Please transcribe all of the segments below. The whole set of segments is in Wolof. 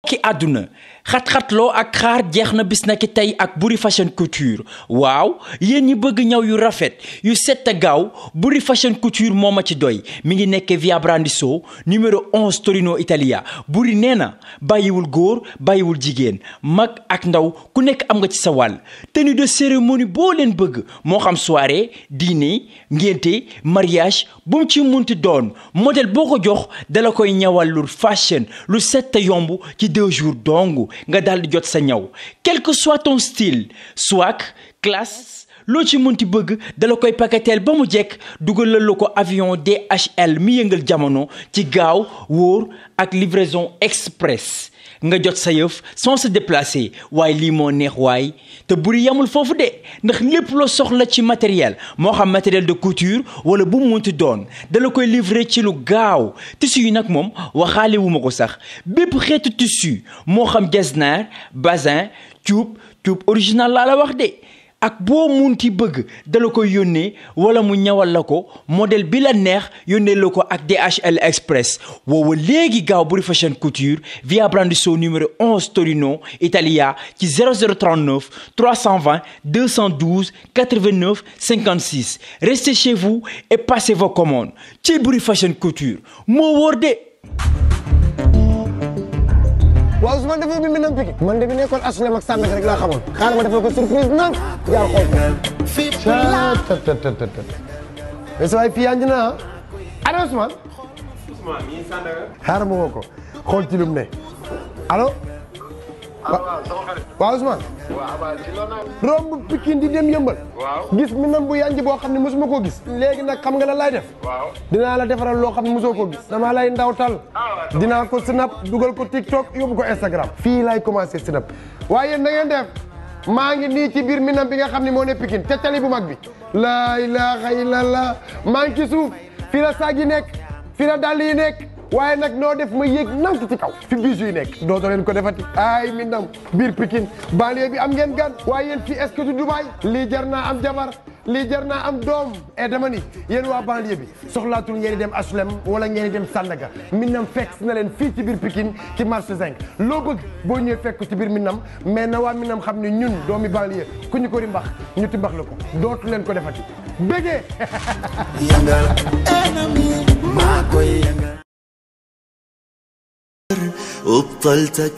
ki àdduna xat-xatloo ak xaar jeex na bis na ki tey ak Boury Fashion Couture waaw yéen ñi bëgg ñaw yu rafet yu set a gaaw Boury Fashion Couture moo ma ci doy mi ngi nekk via Brandizzo numéro 11 Torino Italia. Boury nee na bàyyiwul góor bàyyiwul jigéen mag ak ndaw ku nekk am nga ci sa wàll tenue de cérémonie boo leen bëgg moo xam soirée dîner ngénte mariage bu mu ci munti doon modèle boo ko jox dala koy ñawal lu fashion lu set a yomb ci 2 jours dong nga daal di jot sa ñaw quel que soit ton style swag classe loo ci munti bëgg dala koy paketeel ba mu jekk dugalal la ko avion DHL mi yëngal jamono ci gaaw wóor ak livraison express nga jot sa yëf sans se déplacer waaye lii moo neex waay te Boury yamul foofu de ndax lépp loo soxla ci matériel moo xam matériel de couture wala bu mu munti doon dala koy livrer ci lu gaaw tissu yi nag moom waxaale wu ma ko sax bépp xeetu tissu moo xam jesner bazin cuub original laa la wax de ak boo munti bëgg dala koy yónnee wala mu ñawal la ko modèle bi la neex yónnee la ko ak DHL Express woowa léegi gaaw Boury Fashion Couture via Brandizzo numéro 11 Torino Italia ci 0039 320 212 89 56 restez chez vous et passez vos commandes ci Boury Fashion Couture moo wóor de. waaw Ousmane dafa bi Minam Pikine man de bi nekkoon HLM ak Sandaga rek laa xamoon xaaral ma defal ko surprise nag jaar xool ko mais sa waay fii yaa ngi na ana Ousmane mi Sandaga xaaral ma woo ko xool ci lu mu ne allo waaw Ousmane romb Pikine di dem yëmbal gis Minam bu yanji boo xam ne mosuma koo gis léegi nag xam nga lan laay def dinaa la defaral loo xam ne mosoo koo gis dama lay ndawtal dinaa ko snap dugal ko TikTok yóbbu ko Instagram fii laay commencé snap waaye na ngeen def maa ngi nii ci biir Minam bi nga xam ne moo ne Pikine te tali bu mag bi laa ilaaha illallah maa ngi ci suuf fii la saag yi nekk fii la dàll yi nekk waaye nag noo def ma yéeg nank ci kaw fi bijoux yi nekk dootoo leen ko defati ay Minam biir Pikine banlieue bi am ngeen gan waaye yéen fii est-ce que du Dubaï lii jar naa am jabar lii jar naa am doom et dama ni yéen waa banlieue bi soxlaatul ngeen di dem HLM wala ngeen di dem Sandaga Minam fekk na leen fii ci biir Pikine ci marché 5 loo bëgg boo ñëwee fekk ko ci biir Minam mais na waa Minam xam ne ñun doomi banlieue ku ñu ko rimbax ñu timbax la ko dootu leen ko defati bégee وبطلتك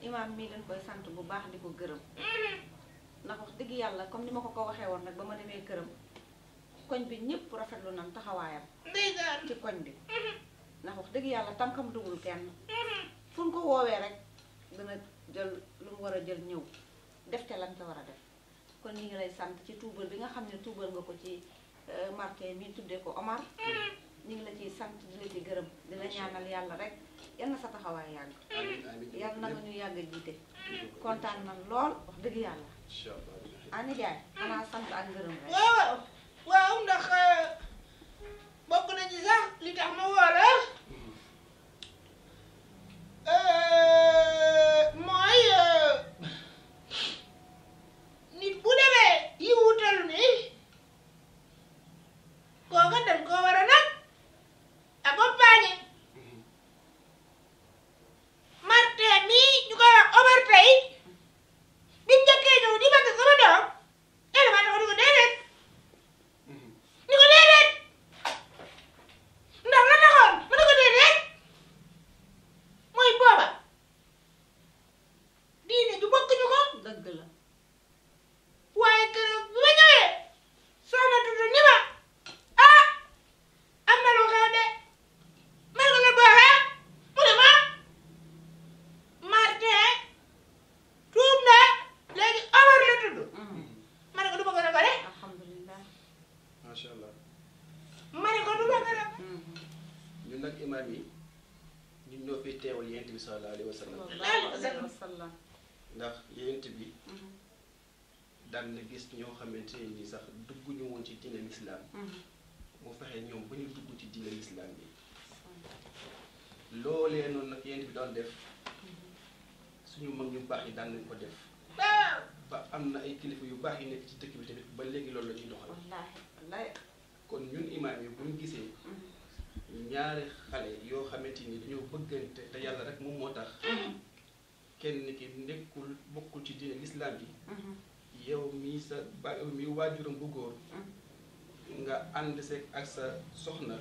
imaam mii dañ koy sant bu baax di ko gërëm ndax wax dëgg yàlla comme ni ma ko waxee woon nag ba ma demee këram koñ bi ñëpp rafetlu nañ taxawaayam ci koñ bi ndax wax dëgg yàlla tànkam dugul kenn fu ñu ko woowee rek dana jël lu mu war a jël ñëw def te lañ ca war a def kon ñi ngi lay sant ci tuubal bi nga xam ne tuubal nga ko ci marqué mi tuddee ko Omar ñi ngi la ciy sant di la ci gërëm di la ñaanal yàlla rek yal na sa taxawaay yàgg yal na nga ñu yàgg a jiite kontaan nan lool wax dëgg yàlla ani jaay xanaa sant ak ngërëm rek waaw ndax bokk na ci sax li tax ma woo la mooy nit bu demee imaam yi ñun ñoo fi teewal yonent bi sallallahu alayhi wa sallam ndax yonent bi daan na gis ñoo xamante ne ni sax dugguñu woon ci diine lislaam mu fexe ñoom ba ñu dugg ci diine lislaam bi loolee noonu nag yonent bi doon def suñu mag ñu baax yi daan nañ ko def ba am na ay kilifa yu baax yi nekk ci dëkk bi tamit ba léegi loolu la ñuy doxal kon ñun imaam yi bu ñu gisee ñaari xale yoo xamante ni dañoo bëggante te yàlla rek moom moo tax kenn ki nekkul bokkul ci diine lislaam bi yow mii sa ba mi waajuram bu góor nga ànd seeg ak sa soxna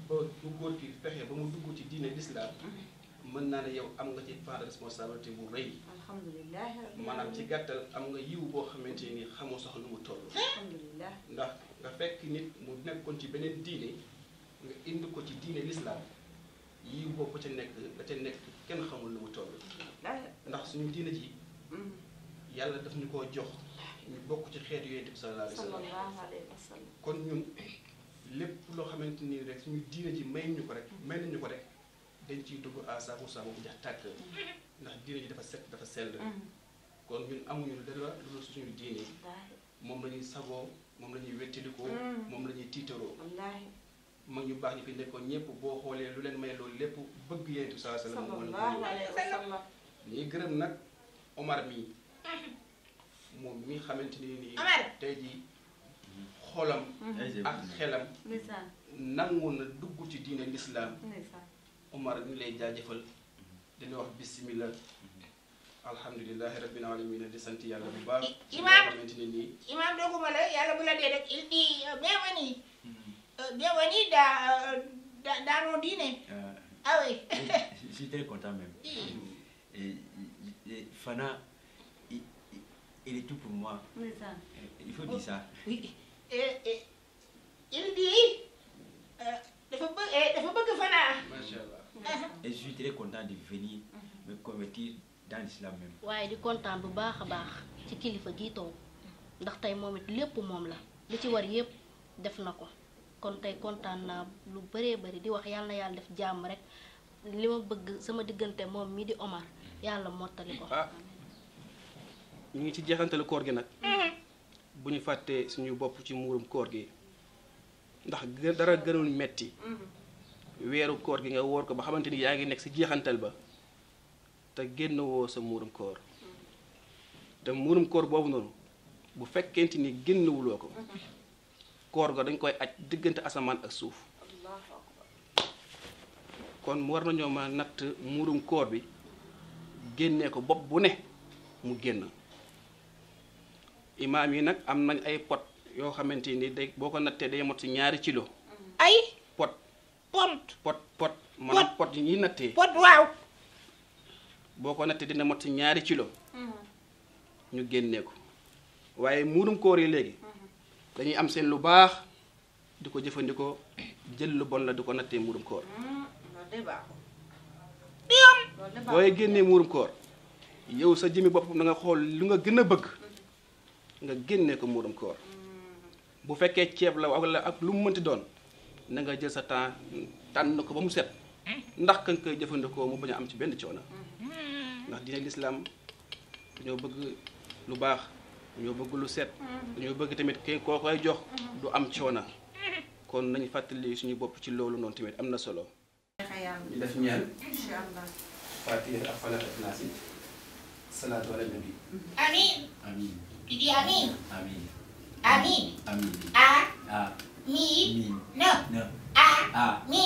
ba bu góor ki fexe ba mu dugg ci diine lislaam mën naa ne yow am nga ci part de responsabilité bu rëy alhamdulilah maanaam ci gàttal am nga yiw boo xamante ni xamoo sax lu mu toll alhamdulilah ndax nga fekk nit mu nekkoon ci beneen diine nga indi ko ci diine lislaam yiw boobu ca nekk la ca nekk kenn xamul lu mu toll ndax suñu diine ji yàlla daf ñu koo jox ñu bokk ci xeetu yonent bi sallallahu alayhi wa sallam kon ñun lépp loo xamante ni rek suñu diine ji may nañu ko rek dañ ciy dugg à 100% boobu jax tàkk ndax diine ji dafa set dafa sell kon ñun amuñu dara lu suñu diine moom la ñuy sagoo moom la ñuy wettilikoo moom la ñuy tiitaroo mag ñu baax ñu fi nekkoon ñëpp boo xoolee lu leen may loolu lépp bëgg yonent bi sallallahu alayhi wa sallam ñuy gërëm nag Omar mii moom mi xamante ni nii tey jii xolam ak xelam nangu na dugg ci diine lislaam Omar ñu lay jaajëfal dina wax bismillah alhamdulillahi rabbil alamin di sant yàlla bu baax Imam xamante ni nii Imam doguma la yàlla bu la dee rek il dit bienvenue dans nos dîners. Ah oui. Je suis très content même. Et Fana, il est tout pour moi. Il faut dire ça. Oui. Il dit dafa bëgg Fana. macha allah. Et je suis très content de venir me convertir dans l'islam même. waaye di kontaan bu baax a baax ci kilifa gii toog ndax tey moom it lépp moom la li ci war yépp def na ko kon tey kontaan naa lu bëree bëri di wax yàlla na yàlla def jàmm rek li ma bëgg sama diggante moom mii di Omar yàlla mottali ko. ah ñu ngi ci jeexantalu koor gi nag bu ñu fàttee suñu bopp ci muurum koor gi ndax dara gënul metti weeru koor gi nga woor ko ba xamante ni yaa ngi nekk si jeexantal ba te génn woo sa muurum koor te muurum koor boobu noonu bu fekkente ni génnewuloo ko koor ga dañ koy aj diggante asamaan ak suuf kon war nañoo ma natt muurum koor bi génnee ko bopp bu ne mu génn imaam yi nag am nañ ay pot yoo xamante ni day boo ko nattee day mot si 2 kilo ay pot maanaam pot yi ñuy nattee pot waaw boo ko nattee dina mot si 2 kilo ñu génnee ko waaye muurum koor yi léegi dañuy am seen lu baax di ko jëfandikoo jël lu bon la di ko nattee muurum koor booy génnee muurum koor yow sa jëmi boppam na nga xool lu nga gën a bëgg nga génnee ko muurum koor bu fekkee ceeb la wala ak lu mu mënti doon na nga jël sa temps tànn ko ba mu set ndax ka nga koy jëfandikoo mu bañ a am ci benn coono ndax diine lislaam dañoo bëgg lu baax dañoo bëgg lu set dañoo bëgg tamit koo koy jox du am coono kon nañu fàttali suñu bopp ci loolu noonu tamit am na solo. ñu def ñaan incha allah Faatiha ak Falaq ak Naas salaatu ala nabi. Amin. Amin. Idi amin. Amin. Amin. Amin. A. Mi. No. No. A. Mi.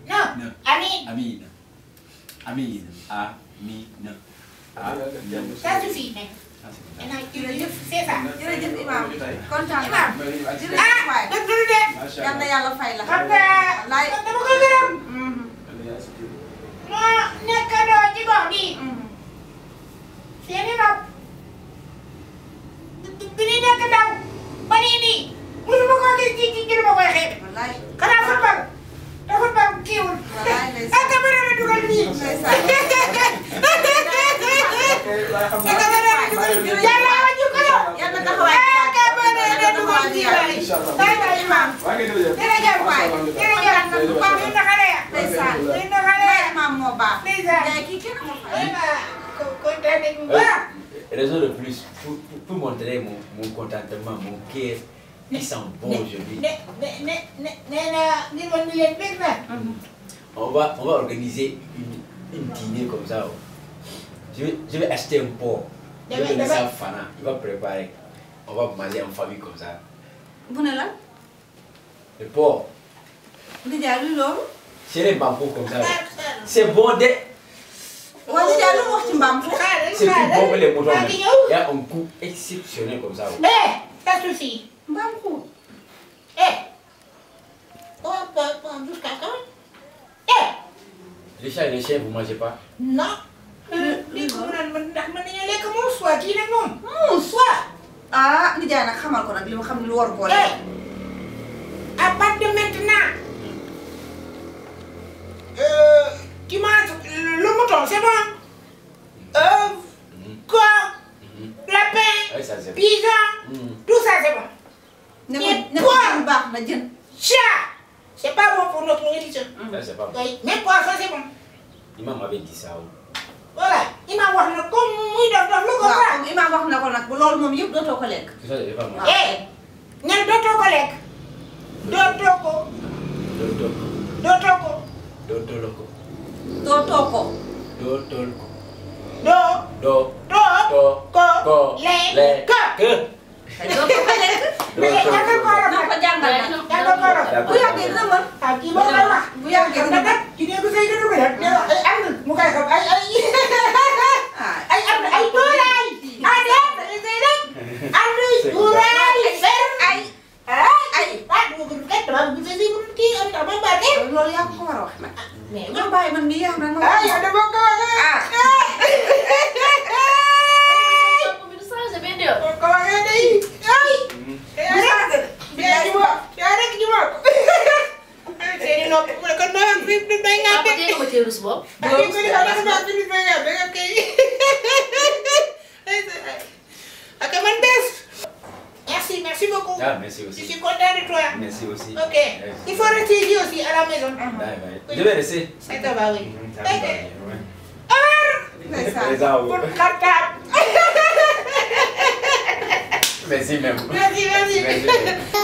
No. No. Amin. Amin. Amin. Amin. Ça suffit nag. Jërëjëf c'est ça. jërëjëf Imam kontaan Imam. naa jërëjëf waay dëgg la de. yal na yàlla fay la xam nga laay dama ko gërëm. moo nekkandoo ci gox bi. seeni nopp. bi ñuy nekk ndaw ba nii nii musuma koo gis ci lu ma koy xeebe. wallaay xanaa football te football kiiwul. wallaay ndeysaan ak bëri na dugal nii. ndeysaan yàlla wa jukko la. yàlla taxawaay ak bëri na dugal nii. bàyyi bàyyi Imam. jërëjëf waay jërëjëf. ndeysaan maam moo baax. ndeysaan kii kenn amul fay. kontaan nañu bu baax. Raison de plus pour montrer mon contentement, mon cœur, il sent bon aujourd'hui. On va organiser une dîner comme ça. Je vais acheter un porc. Je vais donner ça à Fana. Il va préparer. On va manger en famille comme ça. bu ne la. Le porc. Ndiaye lu loolu. C'est les bambous comme ça. C'est bon de. waaw Ndiaye lu mu wax ci mbaam xuux. C'est plus bon que les moutons. Il y a un goût exceptionnel comme ça. Pas de souci. mbaam xuux. Jusqu'à quand? Le chat et le chien, vous ne mangez pas? Non. Lii ko ndax mën nañu lekk muus waa kii nag moom. Muus waa. ah Ndiaye nag xamal ko nag li ma xam ne lu war koo lekk. À partir de maintenant, tu manges le mouton, c'est bon? Coq, lapin, Oui, ça c'est bon. pigeon, tout ça c'est bon. ne Et ko jën baax na jën. Chat, c'est pas bon pour notre nourriture. Là, c'est pas bon. Oui, même poisson c'est bon. Imam m'avait dit ça. Voilà, il m'a wax na comme muy def lu ko waaw fa. comme Imaam wax na ko nag bu loolu moom yëpp dootoo ko lekk. Tout ça, je vais pas manger. Ñan dootoo ko lekk. Dootoo ko. Dootoo ko. Dootoo ko. Dootoo ko. dootoo ko. Dootoo ko. Doo. Ko. Ko. Lekk. dootoo ko lekk. na ko jàngal nag. bu yàggee dina mën. ah kii boo koy wax. bu yàggee dina mën. ci dégg say gënu ko def. ay ànd mu koy xam ay ànd ay tuuraay. ànd ànd tuuraay. mu gën kat dama bu say bu kii am na ba mbaate. loolu yaa ko war a wax nag. mais nga bàyyi man mii yaa nag ma ah yow dama ko wax. boo ko waxee day. yaa rek ji moom. seeni nopp mu ne ko noonu fi du doy nga Papa dégg nga cee rus boobu. Ok, man bes. Merci beaucoup. Ah, merci Je aussi. suis content de toi. Merci aussi. Ok. Il faut rester ici aussi à la maison. Je vais rester. Ça te va, oui. Ça va bien, ouais. ndeysaan. Les arbres. Pour khatab. Merci même. Merci. Merci.